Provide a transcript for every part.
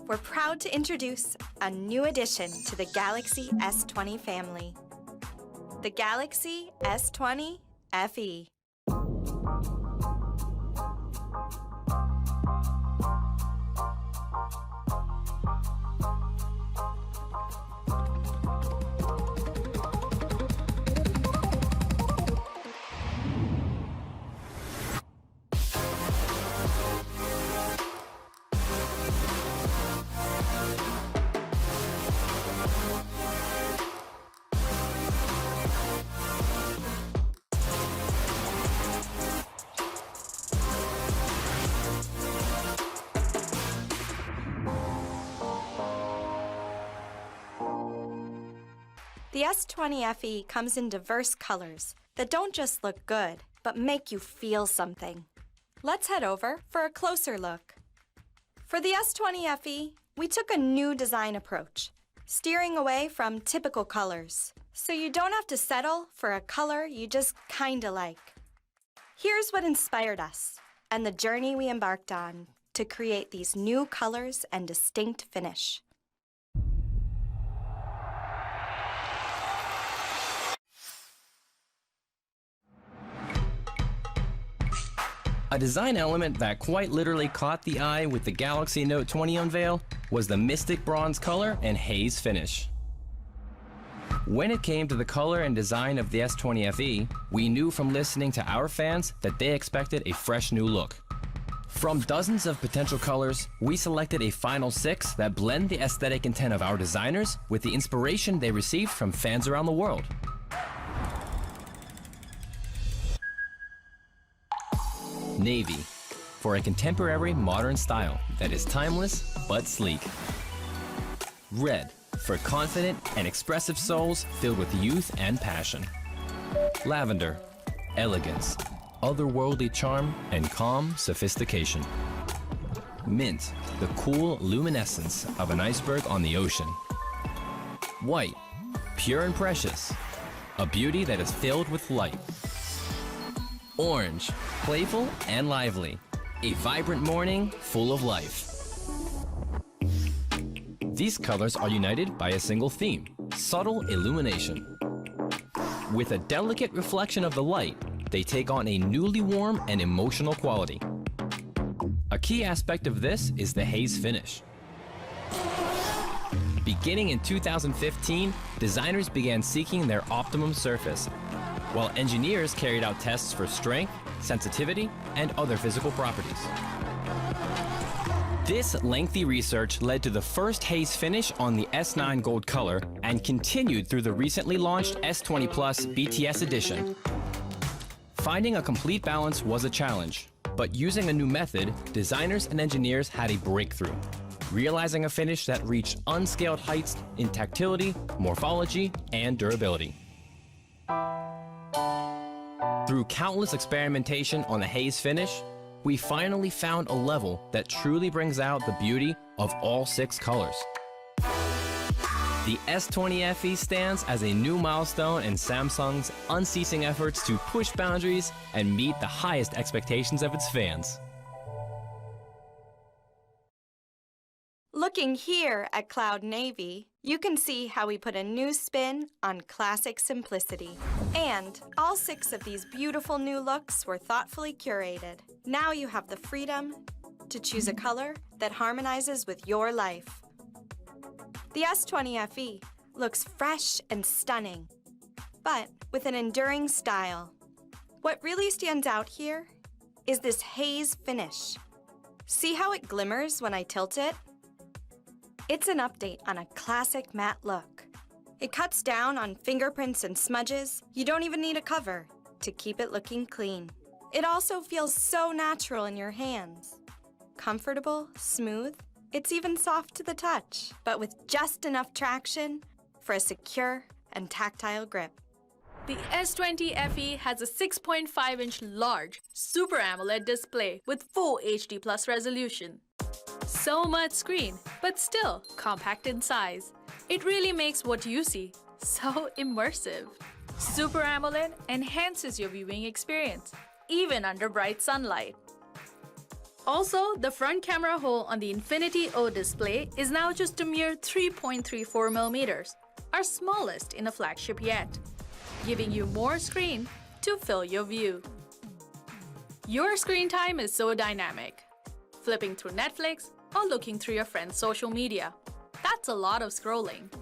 we're proud to introduce a new addition to the Galaxy S20 family, the Galaxy S20 FE. The S20 FE comes in diverse colors that don't just look good, but make you feel something. Let's head over for a closer look. For the S20 FE, we took a new design approach, steering away from typical colors, so you don't have to settle for a color you just kinda like. Here's what inspired us and the journey we embarked on to create these new colors and distinct finish. A design element that quite literally caught the eye with the Galaxy Note 20 unveil was the Mystic Bronze color and Haze Finish. When it came to the color and design of the S20 FE, we knew from listening to our fans that they expected a fresh new look. From dozens of potential colors, we selected a final 6 that blend the aesthetic intent of our designers with the inspiration they received from fans around the world. Navy, for a contemporary modern style that is timeless but sleek. Red, for confident and expressive souls filled with youth and passion. Lavender, elegance, otherworldly charm, and calm sophistication. Mint, the cool luminescence of an iceberg on the ocean. White, pure and precious, a beauty that is filled with light. Orange, playful and lively, a vibrant morning full of life. These colors are united by a single theme, subtle illumination. With a delicate reflection of the light, they take on a newly warm and emotional quality. A key aspect of this is the Haze Finish. Beginning in 2015, designers began seeking their optimum surface, while engineers carried out tests for strength, sensitivity, and other physical properties. This lengthy research led to the first Haze Finish on the S9 Gold color and continued through the recently launched S20 Plus BTS edition. Finding a complete balance was a challenge, but using a new method, designers and engineers had a breakthrough, realizing a finish that reached unscaled heights in tactility, morphology, and durability. Through countless experimentation on the Haze Finish, we finally found a level that truly brings out the beauty of all 6 colors. The S20 FE stands as a new milestone in Samsung's unceasing efforts to push boundaries and meet the highest expectations of its fans. Looking here at Cloud Navy, you can see how we put a new spin on classic simplicity. And all 6 of these beautiful new looks were thoughtfully curated. Now you have the freedom to choose a color that harmonizes with your life. The S20 FE looks fresh and stunning, but with an enduring style. What really stands out here is this Haze Finish. See how it glimmers when I tilt it? It's an update on a classic matte look. It cuts down on fingerprints and smudges. You don't even need a cover to keep it looking clean. It also feels so natural in your hands. Comfortable, smooth, it's even soft to the touch, but with just enough traction for a secure and tactile grip. The S20 FE has a 6.5-inch large Super AMOLED display with full HD+ resolution. So much screen, but still compact in size. It really makes what you see so immersive. Super AMOLED enhances your viewing experience, even under bright sunlight. Also, the front camera hole on the Infinity O display is now just a mere 3.34 millimeters, our smallest in a flagship yet, giving you more screen to fill your view. Your screen time is so dynamic. Flipping through Netflix or looking through your friend's social media. That's a lot of scrolling.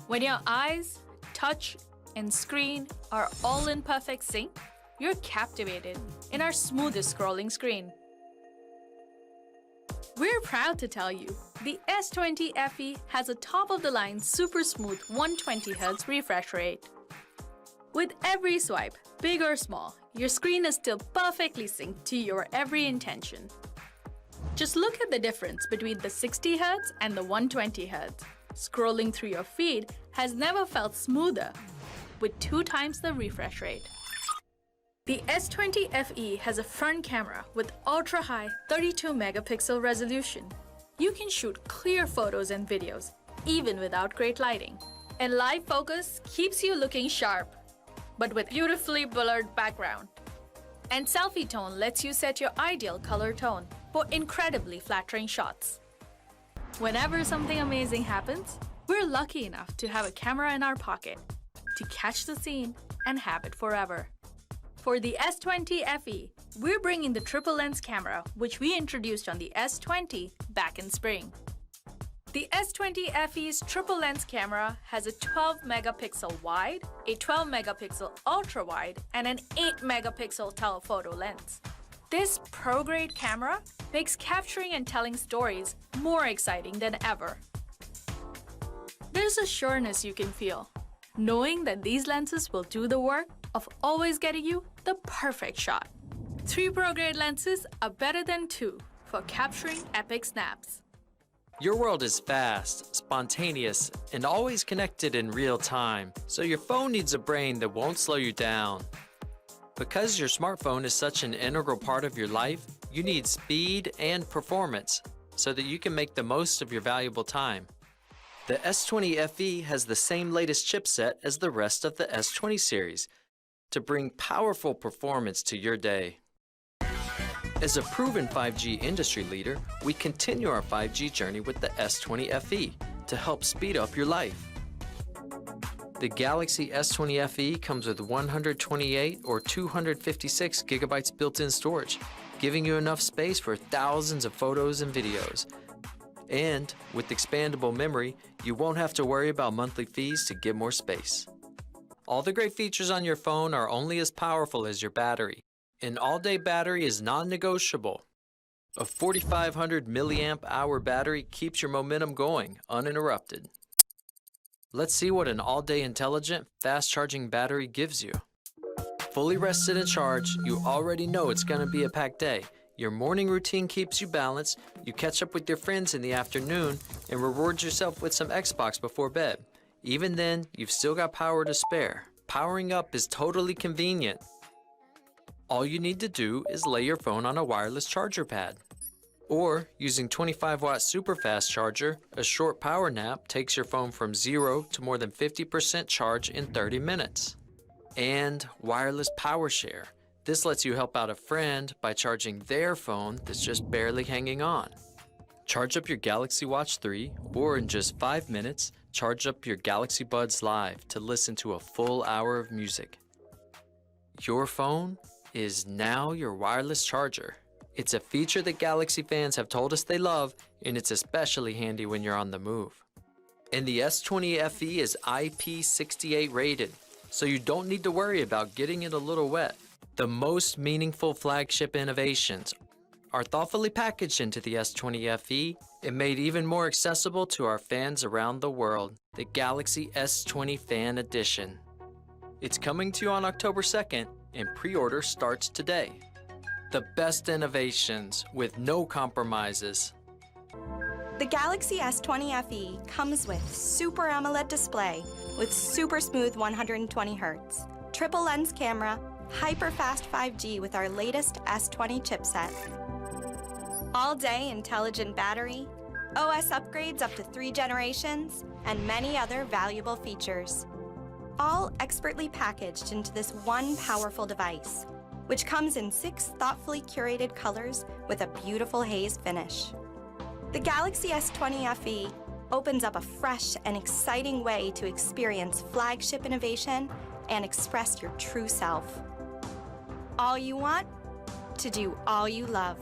When your eyes, touch, and screen are all in perfect sync, you're captivated in our smoothest scrolling screen. We're proud to tell you, the S20 FE has a top-of-the-line super smooth 120Hz refresh rate. With every swipe, big or small, your screen is still perfectly synced to your every intention. Just look at the difference between the 60Hz and the 120Hz. Scrolling through your feed has never felt smoother, with 2 times the refresh rate. The S20 FE has a front camera with ultra-high 32-megapixel resolution. You can shoot clear photos and videos, even without great lighting. And live focus keeps you looking sharp, but with beautifully blurred background. And selfie tone lets you set your ideal color tone for incredibly flattering shots. Whenever something amazing happens, we're lucky enough to have a camera in our pocket to catch the scene and have it forever. For the S20 FE, we're bringing the triple lens camera, which we introduced on the S20 back in spring. The S20 FE's triple lens camera has a 12-megapixel wide, a 12-megapixel ultra-wide, and an 8-megapixel telephoto lens. This pro-grade camera makes capturing and telling stories more exciting than ever. There's a sureness you can feel, knowing that these lenses will do the work of always getting you the perfect shot. 3 pro-grade lenses are better than 2 for capturing epic snaps. Your world is fast, spontaneous, and always connected in real time, so your phone needs a brain that won't slow you down. Because your smartphone is such an integral part of your life, you need speed and performance so that you can make the most of your valuable time. The S20 FE has the same latest chipset as the rest of the S20 series to bring powerful performance to your day. As a proven 5G industry leader, we continue our 5G journey with the S20 FE to help speed up your life. The Galaxy S20 FE comes with 128 or 256 gigabytes built-in storage, giving you enough space for thousands of photos and videos. And with expandable memory, you won't have to worry about monthly fees to get more space. All the great features on your phone are only as powerful as your battery. An all-day battery is non-negotiable. A 4,500 milliamp hour battery keeps your momentum going uninterrupted. Let's see what an all-day intelligent, fast-charging battery gives you. Fully rested and charged, you already know it's going to be a packed day. Your morning routine keeps you balanced, you catch up with your friends in the afternoon, and reward yourself with some Xbox before bed. Even then, you've still got power to spare. Powering up is totally convenient. All you need to do is lay your phone on a wireless charger pad. Or, using 25-watt super fast charger, a short power nap takes your phone from 0 to more than 50% charge in 30 minutes. And wireless power share. This lets you help out a friend by charging their phone that's just barely hanging on. Charge up your Galaxy Watch 3, or in just 5 minutes, charge up your Galaxy Buds Live to listen to a full hour of music. Your phone is now your wireless charger. It's a feature that Galaxy fans have told us they love, and it's especially handy when you're on the move. And the S20 FE is IP68 rated, so you don't need to worry about getting it a little wet. The most meaningful flagship innovations are thoughtfully packaged into the S20 FE and made even more accessible to our fans around the world, the Galaxy S20 Fan Edition. It's coming to you on October 2nd, and pre-order starts today. The best innovations with no compromises. The Galaxy S20 FE comes with Super AMOLED display with super smooth 120Hz, triple lens camera, hyper-fast 5G with our latest S20 chipset, all-day intelligent battery, OS upgrades up to 3 generations, and many other valuable features. All expertly packaged into this one powerful device, which comes in 6 thoughtfully curated colors with a beautiful haze finish. The Galaxy S20 FE opens up a fresh and exciting way to experience flagship innovation and express your true self. All you want? To do all you love.